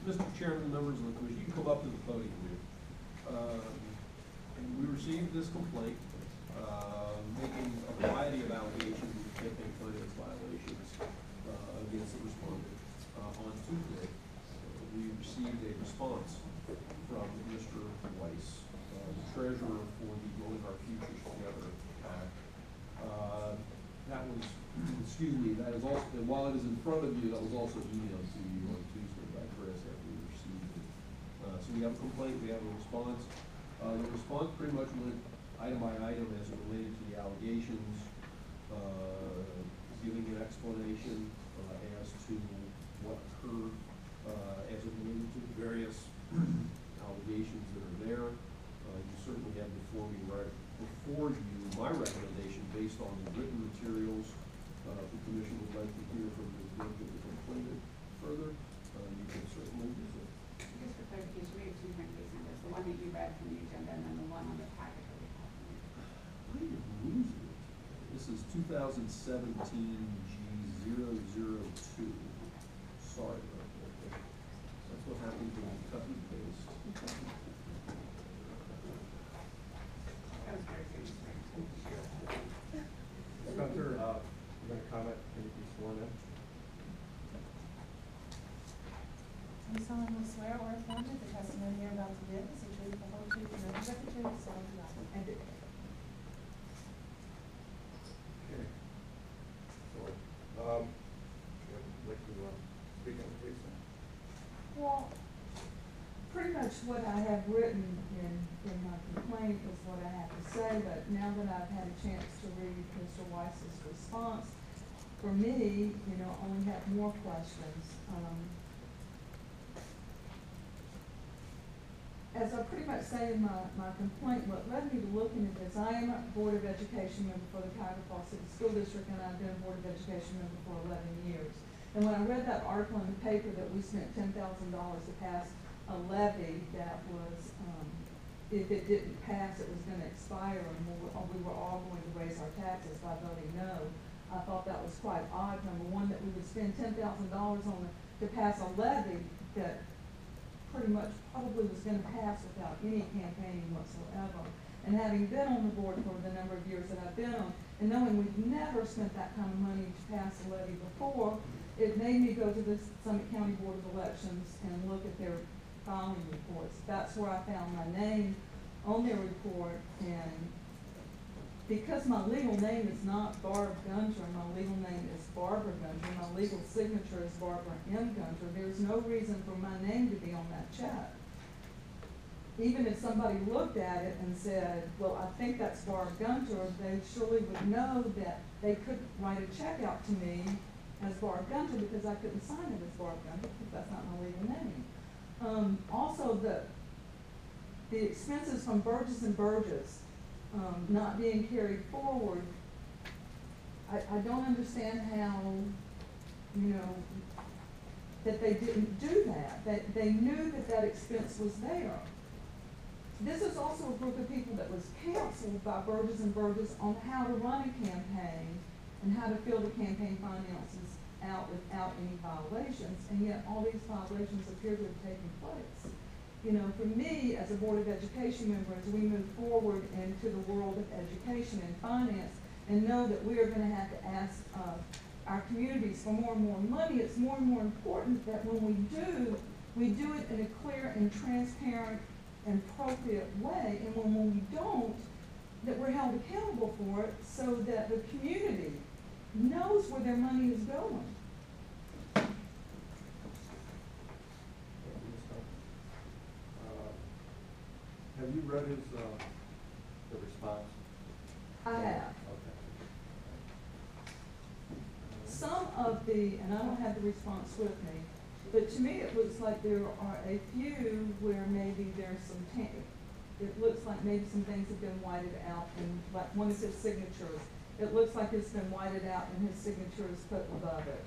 Mr. Chairman, members of the commission, you can come up to the podium here. And we received this complaint, making a variety of allegations of campaign finance violations against the respondent. On Tuesday, we received a response from Mr. Weiss, the treasurer for the Building Our Futures Together PAC. That was, excuse me, that is also, and while it is in front of you, that was also emailed to you on Tuesday by Chris after we received it. So we have a complaint, we have a response. The response pretty much went item by item as it related to the allegations, giving an explanation as to what occurred as it related to the various allegations that are there. You certainly have before you my recommendation based on the written materials. If the commission would like to hear from the complainant further, you can certainly do so. Just for clarification, we have two different case numbers, the one that you read from the agenda and then the one on the packet that we have. I am losing it. This is 2017 G002. Sorry about that. That's what happens when you cut and paste. Spencer, you got a comment? Can you be sworn in? I solemnly swear or affirm that the testimony you're about to give is the truth, the whole truth, and nothing but the truth, so help you God. And it, Okay. So, like to speak on the case now? Well, pretty much what I have written in my complaint is what I have to say, but now that I've had a chance to read Mr. Weiss's response, for me, I only have more questions. As I pretty much say in my complaint, what led me to look into this, I am a Board of Education member for the Cuyahoga Falls City School District, and I've been a Board of Education member for 11 years. And when I read that article in the paper that we spent $10,000 to pass a levy that was, if it didn't pass, it was going to expire, and we were all going to raise our taxes by voting no, I thought that was quite odd. Number one, that we would spend $10,000 to pass a levy that pretty much probably was going to pass without any campaigning whatsoever. And having been on the board for the number of years that I've been on, and knowing we've never spent that kind of money to pass a levy before, it made me go to the Summit County Board of Elections and look at their filing reports. That's where I found my name on their report, and because my legal name is not Barb Gunter, my legal name is Barbara Gunter, my legal signature is Barbara M. Gunter, there's no reason for my name to be on that check. Even if somebody looked at it and said, well, I think that's Barb Gunter, they surely would know that they could write a check out to me as Barb Gunter, because I couldn't sign it as Barb Gunter because that's not my legal name. Also, the expenses from Burgess and Burgess not being carried forward, I don't understand how, that they didn't do that. They knew that expense was there. This is also a group of people that was counseled by Burgess and Burgess on how to run a campaign and how to fill the campaign finances out without any violations, and yet all these violations appear to have taken place. For me, as a Board of Education member, as we move forward into the world of education and finance, and know that we are going to have to ask our communities for more and more money, it's more and more important that when we do it in a clear and transparent and appropriate way, and when we don't, that we're held accountable for it so that the community knows where their money is going. Have you read his the response? I have. Okay. Some of and I don't have the response with me, but to me it looks like there are a few where maybe there's some, it looks like maybe some things have been whited out, and like one of his signatures, it looks like it's been whited out and his signature is put above it.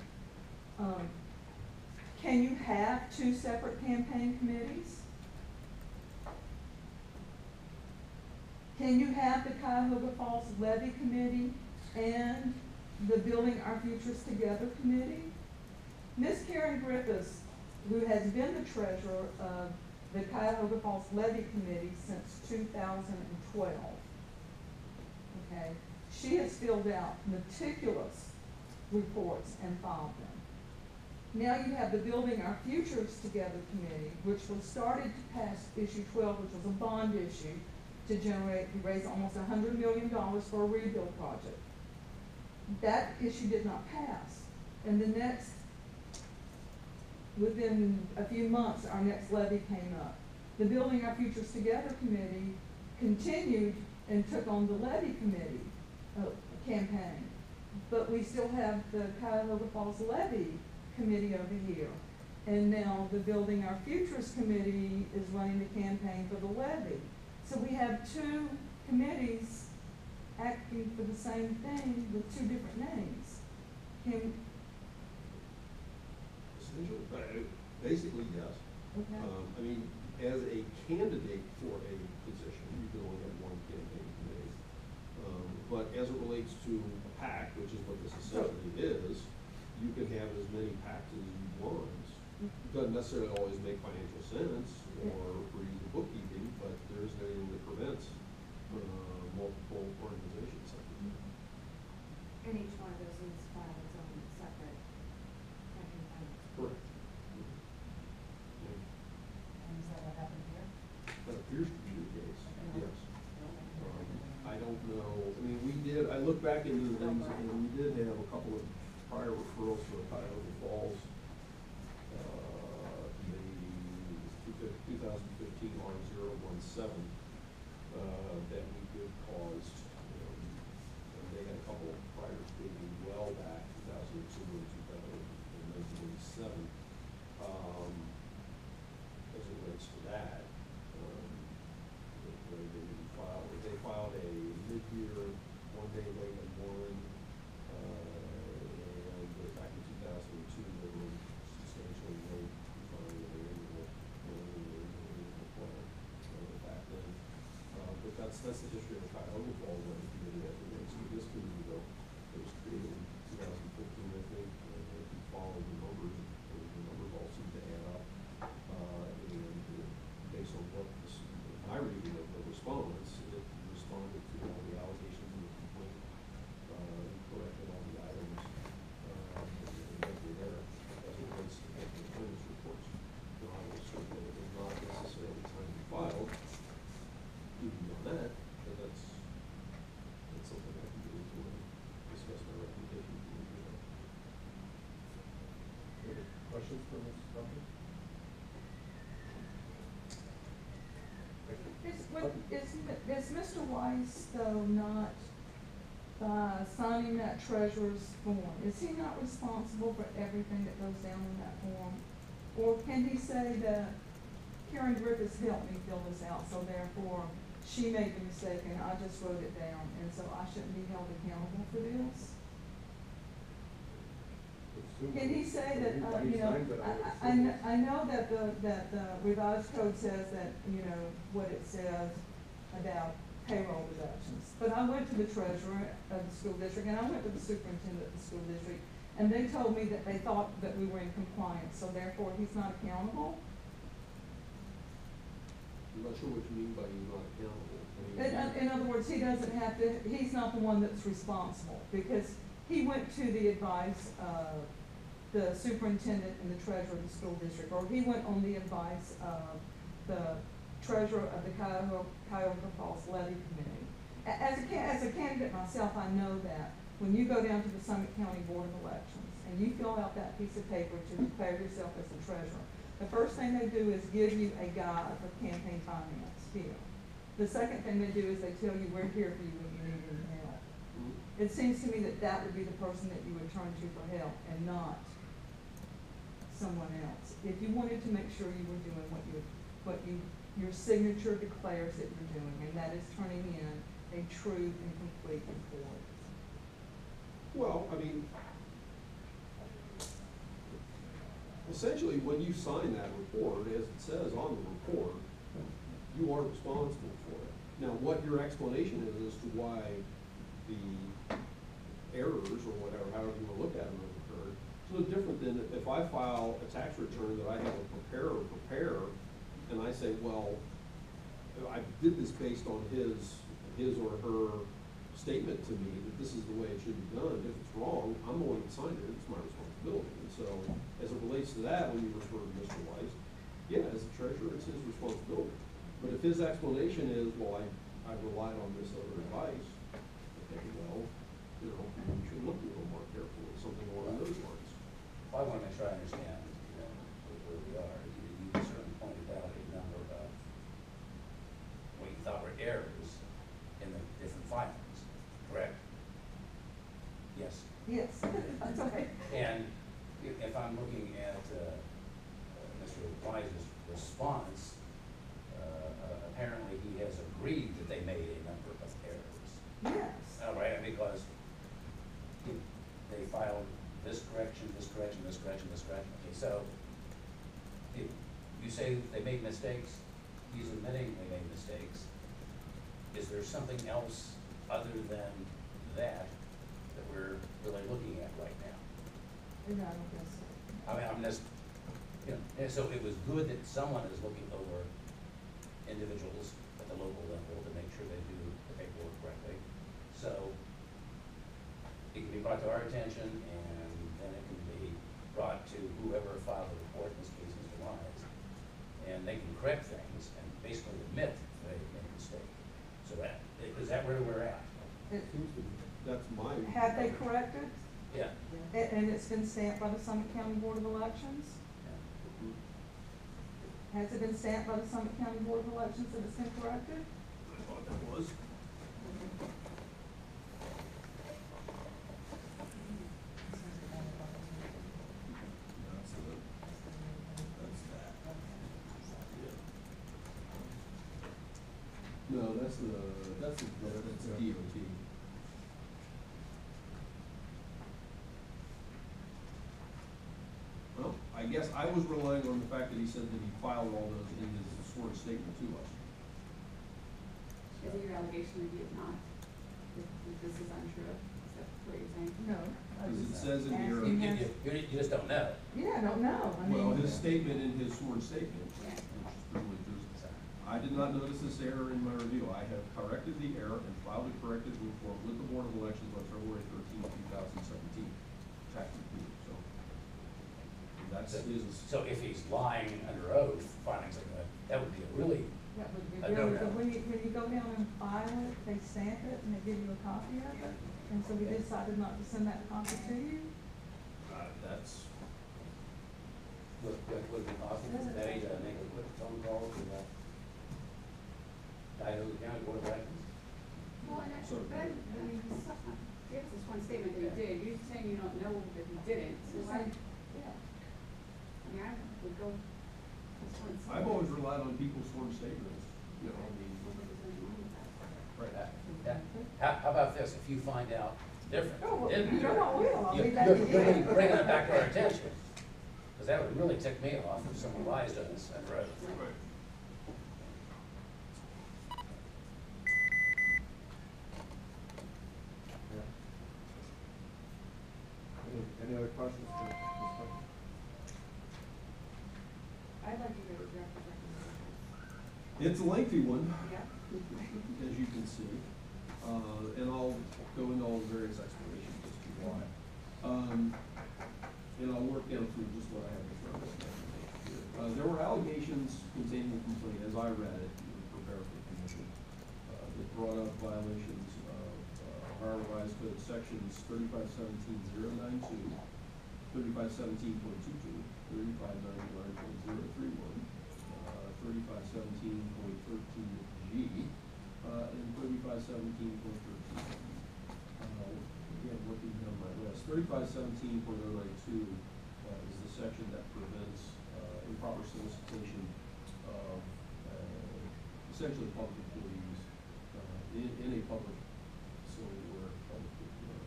Can you have two separate campaign committees? Can you have the Cuyahoga Falls Levy Committee and the Building Our Futures Together Committee? Miss Karen Griffiths who has been the treasurer of the Cuyahoga Falls Levy Committee since 2012. Okay, she has filled out meticulous reports and filed them. Now you have the Building Our Futures Together Committee, which was started to pass issue 12, which was a bond issue to raise almost $100 million for a rebuild project. That issue did not pass. And within a few months, our next levy came up. The Building Our Futures Together Committee continued and took on the levy committee campaign. But we still have the Cuyahoga Falls Levy Committee over here. And now the Building Our Futures Committee is running the campaign for the levy. So we have two committees acting for the same thing with two different names. Essentially, basically, yes. Okay. I mean, as a candidate for a position, you can only have one campaign committee. But as it relates to a PAC, which is what this essentially is, you can have as many PACs as you want. It doesn't necessarily always make financial sense or for easy bookkeeping, but there isn't anything that prevents multiple organizations. And each one of those needs to file its own separate campaign finance. Correct. And is that what happened here? That appears to be the case, yes. I don't know, I mean, I looked back into the things, and we did have a couple of prior referrals to the Cuyahoga Falls, the 2015 R017, that we did caused, and they had a couple of priors dating well back, 2002 and 1987. As it relates to that, they filed a mid-year, 1 day late and one, and back in 2002, they were substantially late filing their annual plan back then. But that's the history of the Cuyahoga Falls Levy Committee as it relates to this committee, though. It was created in 2015, I think, and if you follow the numbers all seem to add up. And based on what my reading of the response, it responded to all the allegations in the complaint, corrected all the items, that were there as it relates to the complainant's reports. Now, I will certainly, it was not necessarily timely filed, even on that, but that's something I can get into and discuss my recommendation to you. Any questions for Ms. Compton? Is Mr. Weiss, though, not, signing that treasurer's form, is he not responsible for everything that goes down in that form? Or can he say that Karen Griffiths helped me fill this out, so therefore she made the mistake and I just wrote it down, and so I shouldn't be held accountable for this? Can he say that, I know that the revised code says that, what it says about payroll deductions. But I went to the treasurer of the school district and I went to the superintendent of the school district, and they told me that they thought that we were in compliance, so therefore he's not accountable. I'm not sure what you mean by he's not accountable. In other words, he doesn't have to, he's not the one that's responsible, because he went to the advice of the superintendent and the treasurer of the school district, or he went on the advice of the treasurer of the Cuyahoga Falls Levy Committee. As a candidate myself, I know that when you go down to the Summit County Board of Elections and you fill out that piece of paper to declare yourself as the treasurer, the first thing they do is give you a guide for campaign finance here. The second thing they do is they tell you we're here for you when you need any help. It seems to me that that would be the person that you would turn to for help and not someone else. If you wanted to make sure you were doing your signature declares that you're doing, and that is turning in a true and complete report. Well, I mean, essentially, when you sign that report, as it says on the report, you are responsible for it. Now, what your explanation is as to why the errors or whatever, however you want to look at them, have occurred, It's no different than if I file a tax return that I have a preparer prepare, and I say, well, I did this based on his or her statement to me that this is the way it should be done. If it's wrong, I'm the one that signed it, it's my responsibility. And so, as it relates to that, when you refer to Mr. Weiss, yeah, as the treasurer, it's his responsibility. But if his explanation is, well, I relied on this other advice, okay, well, you know, we should look a little more carefully at something along those lines. I wanna make sure I understand, you know, where we are. You certainly pointed out a number of what you thought were errors in the different filings, correct? Yes? Yes, that's okay. And if I'm looking at, Mr. Wise's response, apparently he has agreed that they made a number of errors. Yes. All right, because they filed this correction, this correction, this correction, this correction. Okay, so if you say they made mistakes, he's admitting they made mistakes. Is there something else other than that we're really looking at right now? No, I don't guess so. I mean, I'm just, you know, and so it was good that someone is looking over individuals at the local level to make sure they do the paperwork correctly. So it can be brought to our attention, and then it can be brought to whoever filed the report, in this case, Mr. Wise, and they can correct things and basically admit they made a mistake. So is that where we're at? It- Seems to be, that's my. Have they corrected? Yeah. And it's been stamped by the Summit County Board of Elections? Has it been stamped by the Summit County Board of Elections that it's been corrected? I thought that was. No, that's DOT. Well, I guess I was relying on the fact that he said that he filed all those in his sworn statement to us. Is it your allegation that he is not? That this is untrue? Is that what you're saying? No. Because it says in here, You just don't know. Yeah, I don't know. I well, mean, his statement in his sworn statement, Yeah. which is privileged, is, I did not notice this error in my review. I have corrected the error and filed a corrected report with the Board of Elections on February 13, 2017. Tax review, so. That's his. So if he's lying under oath, filing something, that would be a really, that would be I really, don't know. but when you go down and file it, they stamp it and they give you a copy of it. And so we decided not to send that copy to you. That's, would it be possible for Betty to make a quick phone call to the Cuyahoga County Board of Elections? Well, and So- but, I mean, he gives us one statement that he did, you're saying you don't know that he didn't, so why, Yeah. I mean, I would go. this one statement. I've always relied on people's sworn statements, you know, I mean. Nobody's really wrong with that. Right. How about this, if you find out different, Oh, well, didn't you know what, will, I'll you- leave that to you're you. bringing it back to our attention, because that would really tick me off if someone lies to us under oath. Right. Any other questions for Ms. Hunter? I'd like to hear what Director recommends. It's a lengthy one, Yeah. as you can see, and I'll go into all the various explanations as to why. And I'll work down through just what I have in front of me. There were allegations contained in the complaint, as I read it, prepared for the commission, that brought up violations of Ohio Revised Code sections 3517.092, 3517.22, 3599.031, 3517.13G, and 3517.13. Again, looking down my list, 3517.092 is the section that prevents improper solicitation of essentially public employees in a public facility where public business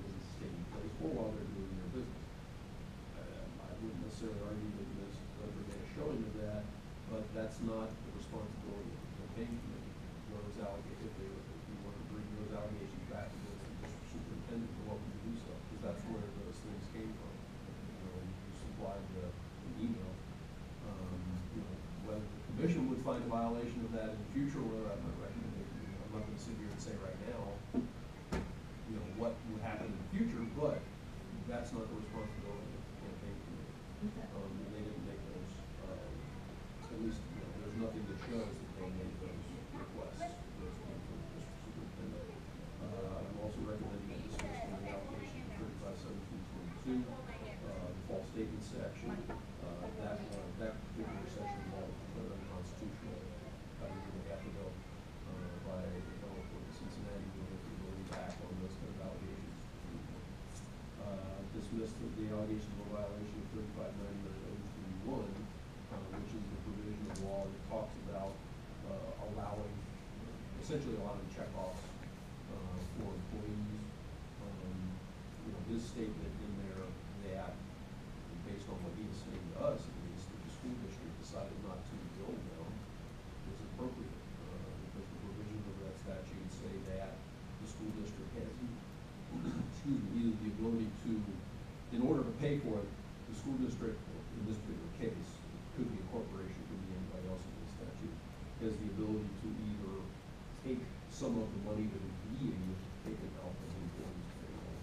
is taking place or while they're doing their business. I wouldn't necessarily argue that there's ever been a showing of that, but that's not the responsibility of the campaign committee. Those allegations, if you want to bring those allegations back to the district superintendent, you're welcome to do so, because that's where those things came from. replied to an email. You know, whether the commission would find a violation of that in the future, whether I'm not recommending, I'm not gonna sit here and say right now, you know, what would happen in the future, but that's not the responsibility of the campaign committee. Okay. And they didn't make those, at least, you know, there's nothing that shows that they made those requests. Those came from the district superintendent. I'm also recommending a dismissal of the allocation of 35-17-22, the false statement section. That particular section of law was declared unconstitutional about a year and a half ago, by the appellate court in Cincinnati, who had the ability to act on those kind of allegations. Dismissed the allegation of a violation of 35-99-031, which is the provision of law that talks about allowing, essentially allowing checkoffs for employees. You know, his statement in there that, based on what he was saying to us, at least, that the school district decided not to bill them was appropriate, because the provisions of that statute say that the school district has, excuse me, either the ability to, in order to pay for it, the school district, in this particular case, could be a corporation, could be anybody else in the statute, has the ability to either take some of the money that is being taken out of the employee's payroll,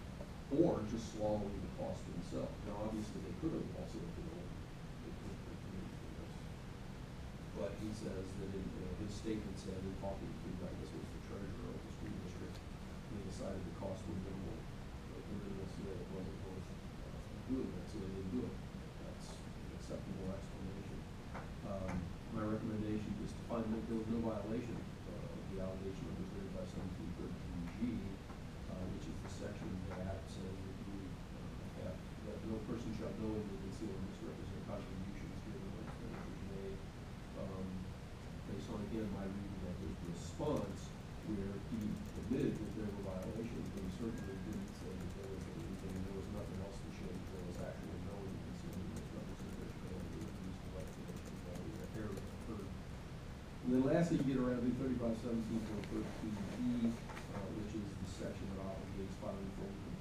or just swallow the cost themselves. Now, obviously, they could have also billed the district committee for this, but he says that in, his statement said, in talking to, I guess it was the treasurer of the school district, they decided the cost was minimal, but the minimal said it wasn't worth doing that, so they didn't do it. That's an acceptable explanation. My recommendation is to find that there was no violation of the allegation under 35-17-13G, which is the section that says that you have, that no person shall knowingly conceal or misrepresent contributions given or expenditures made. Based on, again, my reading of his response, where he admitted that there were violations, but he certainly didn't say that there was anything, there was nothing else to show that there was actually knowingly concealing or misrepresentation or abuse of explanation of value or error that occurred. And then lastly, you get around to 35-17-13E, which is the section that obligates filing formal